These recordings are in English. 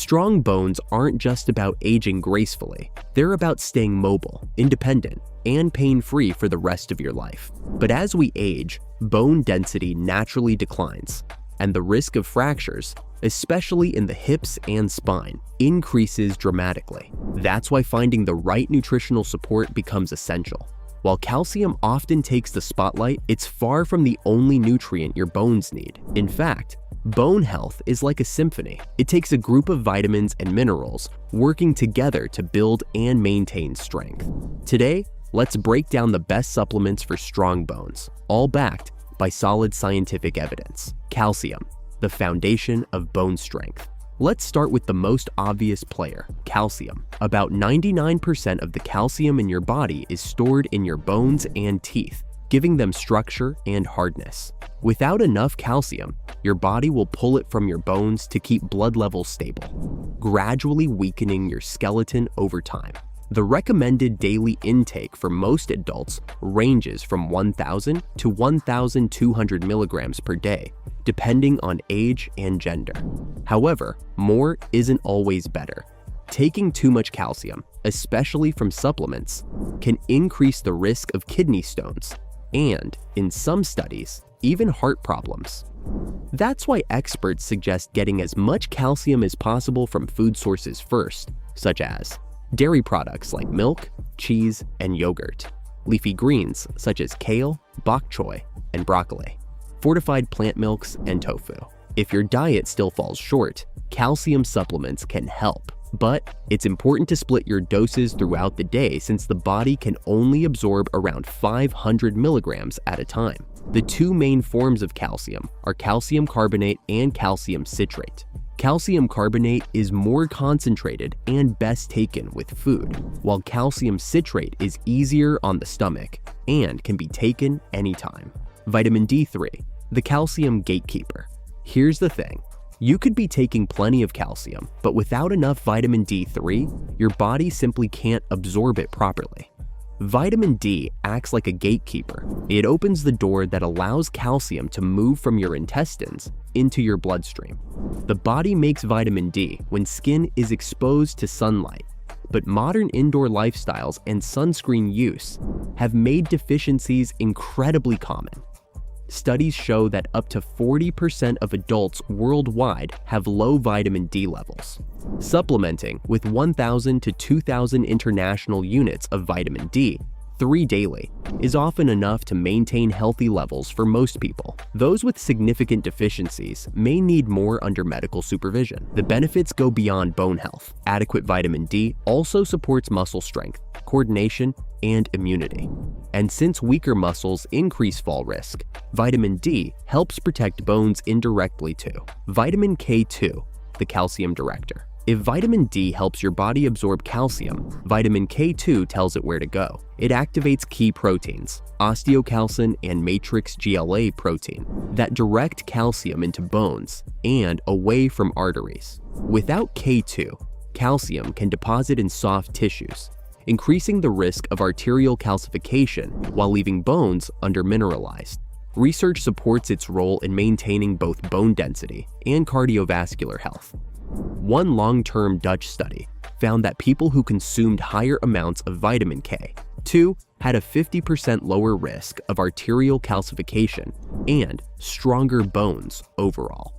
Strong bones aren't just about aging gracefully. They're about staying mobile, independent, and pain-free for the rest of your life. But as we age, bone density naturally declines, and the risk of fractures, especially in the hips and spine, increases dramatically. That's why finding the right nutritional support becomes essential. While calcium often takes the spotlight, it's far from the only nutrient your bones need. In fact, bone health is like a symphony. It takes a group of vitamins and minerals working together to build and maintain strength. Today, let's break down the best supplements for strong bones, all backed by solid scientific evidence. Calcium, the foundation of bone strength. Let's start with the most obvious player, calcium. About 99% of the calcium in your body is stored in your bones and teeth, giving them structure and hardness. Without enough calcium, your body will pull it from your bones to keep blood levels stable, gradually weakening your skeleton over time. The recommended daily intake for most adults ranges from 1,000 to 1,200 milligrams per day, depending on age and gender. However, more isn't always better. Taking too much calcium, especially from supplements, can increase the risk of kidney stones and, in some studies, even heart problems. That's why experts suggest getting as much calcium as possible from food sources first, such as dairy products like milk, cheese, and yogurt, leafy greens such as kale, bok choy, and broccoli, fortified plant milks, and tofu. If your diet still falls short, calcium supplements can help, but it's important to split your doses throughout the day since the body can only absorb around 500 milligrams at a time. The two main forms of calcium are calcium carbonate and calcium citrate. Calcium carbonate is more concentrated and best taken with food, while calcium citrate is easier on the stomach and can be taken anytime. Vitamin D3, the calcium gatekeeper. Here's the thing. You could be taking plenty of calcium, but without enough vitamin D3, your body simply can't absorb it properly. Vitamin D acts like a gatekeeper. It opens the door that allows calcium to move from your intestines into your bloodstream. The body makes vitamin D when skin is exposed to sunlight, but modern indoor lifestyles and sunscreen use have made deficiencies incredibly common. Studies show that up to 40% of adults worldwide have low vitamin D levels. Supplementing with 1,000 to 2,000 international units of vitamin D 3 daily is often enough to maintain healthy levels for most people. Those with significant deficiencies may need more under medical supervision. The benefits go beyond bone health. Adequate vitamin D also supports muscle strength, coordination, and immunity. And since weaker muscles increase fall risk, vitamin D helps protect bones indirectly too. Vitamin K2, the calcium director. If vitamin D helps your body absorb calcium, vitamin K2 tells it where to go. It activates key proteins, osteocalcin and matrix GLA protein, that direct calcium into bones and away from arteries. Without K2, calcium can deposit in soft tissues, increasing the risk of arterial calcification while leaving bones undermineralized. Research supports its role in maintaining both bone density and cardiovascular health. One long-term Dutch study found that people who consumed higher amounts of vitamin K2 had a 50% lower risk of arterial calcification and stronger bones overall.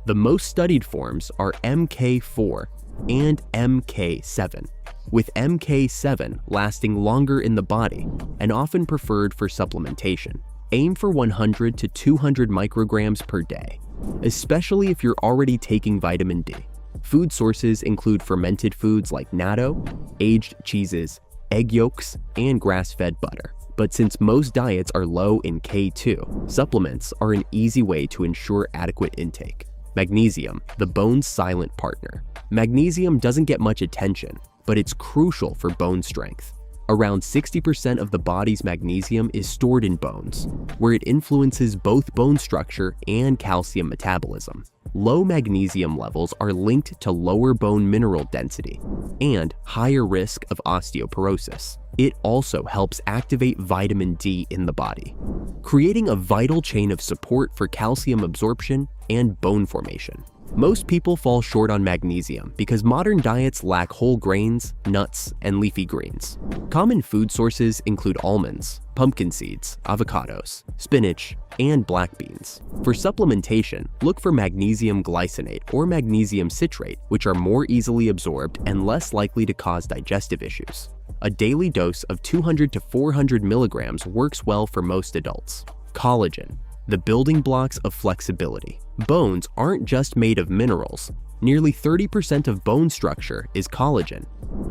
The most studied forms are MK4 and MK7, with MK7 lasting longer in the body and often preferred for supplementation. Aim for 100 to 200 micrograms per day, especially if you're already taking vitamin D. Food sources include fermented foods like natto, aged cheeses, egg yolks, and grass-fed butter. But since most diets are low in K2, supplements are an easy way to ensure adequate intake. Magnesium, the bone's silent partner. Magnesium doesn't get much attention, but it's crucial for bone strength. Around 60% of the body's magnesium is stored in bones, where it influences both bone structure and calcium metabolism. Low magnesium levels are linked to lower bone mineral density and higher risk of osteoporosis. It also helps activate vitamin D in the body, creating a vital chain of support for calcium absorption and bone formation. Most people fall short on magnesium because modern diets lack whole grains, nuts, and leafy greens. Common food sources include almonds, pumpkin seeds, avocados, spinach, and black beans. For supplementation, look for magnesium glycinate or magnesium citrate, which are more easily absorbed and less likely to cause digestive issues. A daily dose of 200 to 400 milligrams works well for most adults. Collagen, the building blocks of flexibility. Bones aren't just made of minerals. Nearly 30% of bone structure is collagen,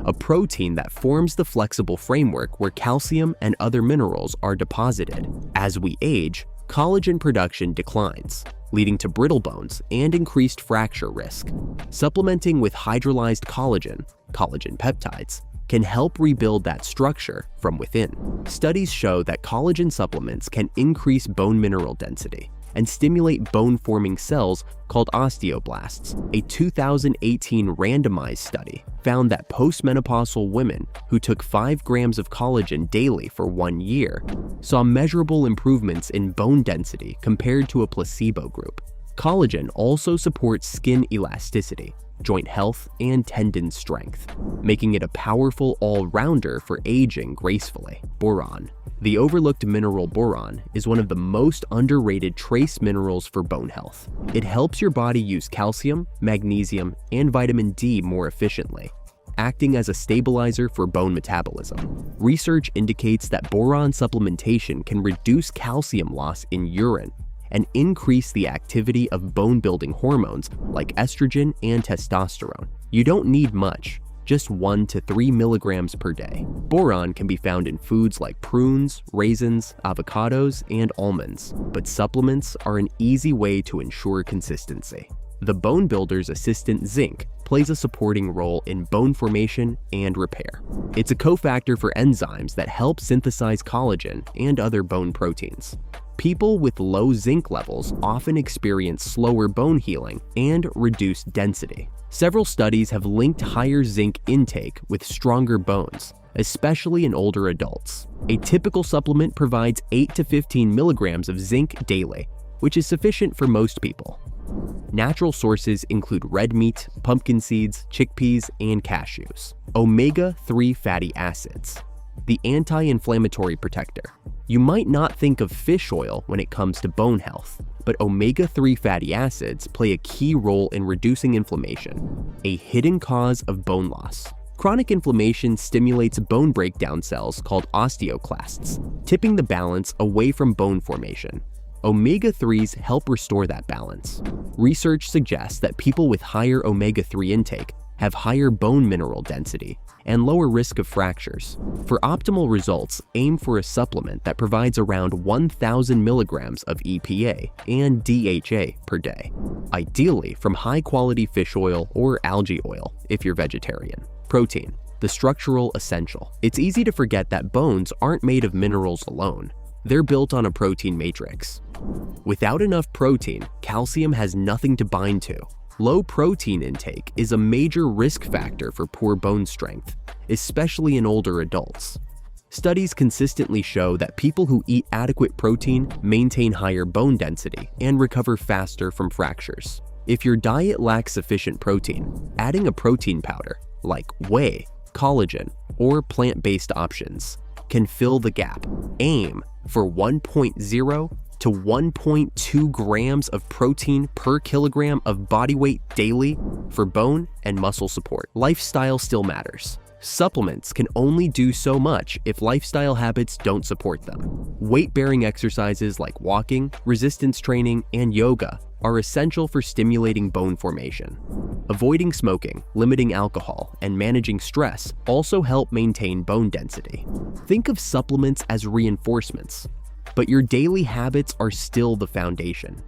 a protein that forms the flexible framework where calcium and other minerals are deposited. As we age, collagen production declines, leading to brittle bones and increased fracture risk. Supplementing with hydrolyzed collagen peptides, can help rebuild that structure from within. Studies show that collagen supplements can increase bone mineral density and stimulate bone-forming cells called osteoblasts. A 2018 randomized study found that postmenopausal women who took 5 grams of collagen daily for 1 year saw measurable improvements in bone density compared to a placebo group. Collagen also supports skin elasticity, joint health, and tendon strength, making it a powerful all-rounder for aging gracefully. Boron. The overlooked mineral boron is one of the most underrated trace minerals for bone health. It helps your body use calcium, magnesium, and vitamin D more efficiently, acting as a stabilizer for bone metabolism. Research indicates that boron supplementation can reduce calcium loss in urine and increase the activity of bone-building hormones like estrogen and testosterone. You don't need much, just 1 to 3 milligrams per day. Boron can be found in foods like prunes, raisins, avocados, and almonds, but supplements are an easy way to ensure consistency. The bone builder's assistant zinc plays a supporting role in bone formation and repair. It's a cofactor for enzymes that help synthesize collagen and other bone proteins. People with low zinc levels often experience slower bone healing and reduced density. Several studies have linked higher zinc intake with stronger bones, especially in older adults. A typical supplement provides 8 to 15 milligrams of zinc daily, which is sufficient for most people. Natural sources include red meat, pumpkin seeds, chickpeas, and cashews. Omega-3 fatty acids, the anti-inflammatory protector. You might not think of fish oil when it comes to bone health, but omega-3 fatty acids play a key role in reducing inflammation, a hidden cause of bone loss. Chronic inflammation stimulates bone breakdown cells called osteoclasts, tipping the balance away from bone formation. Omega-3s help restore that balance. Research suggests that people with higher omega-3 intake have higher bone mineral density and lower risk of fractures. For optimal results, aim for a supplement that provides around 1,000 milligrams of EPA and DHA per day, ideally from high-quality fish oil or algae oil if you're vegetarian. Protein, the structural essential. It's easy to forget that bones aren't made of minerals alone. They're built on a protein matrix. Without enough protein, calcium has nothing to bind to. Low protein intake is a major risk factor for poor bone strength, especially in older adults. Studies consistently show that people who eat adequate protein maintain higher bone density and recover faster from fractures. If your diet lacks sufficient protein, adding a protein powder like whey, collagen, or plant-based options can fill the gap. Aim for 1.0 to 1.2 grams of protein per kilogram of body weight daily for bone and muscle support. Lifestyle still matters. Supplements can only do so much if lifestyle habits don't support them. Weight-bearing exercises like walking, resistance training, and yoga are essential for stimulating bone formation. Avoiding smoking, limiting alcohol, and managing stress also help maintain bone density. Think of supplements as reinforcements, but your daily habits are still the foundation.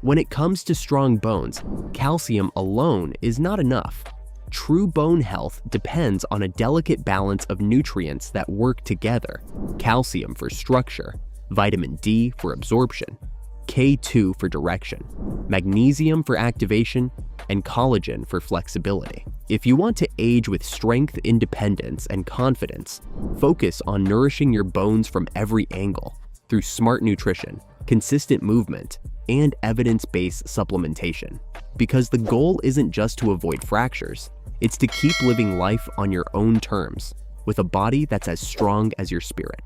When it comes to strong bones, calcium alone is not enough. True bone health depends on a delicate balance of nutrients that work together. Calcium for structure, vitamin D for absorption, K2 for direction, magnesium for activation, and collagen for flexibility. If you want to age with strength, independence, and confidence, focus on nourishing your bones from every angle through smart nutrition, consistent movement, and evidence-based supplementation. Because the goal isn't just to avoid fractures, it's to keep living life on your own terms, with a body that's as strong as your spirit.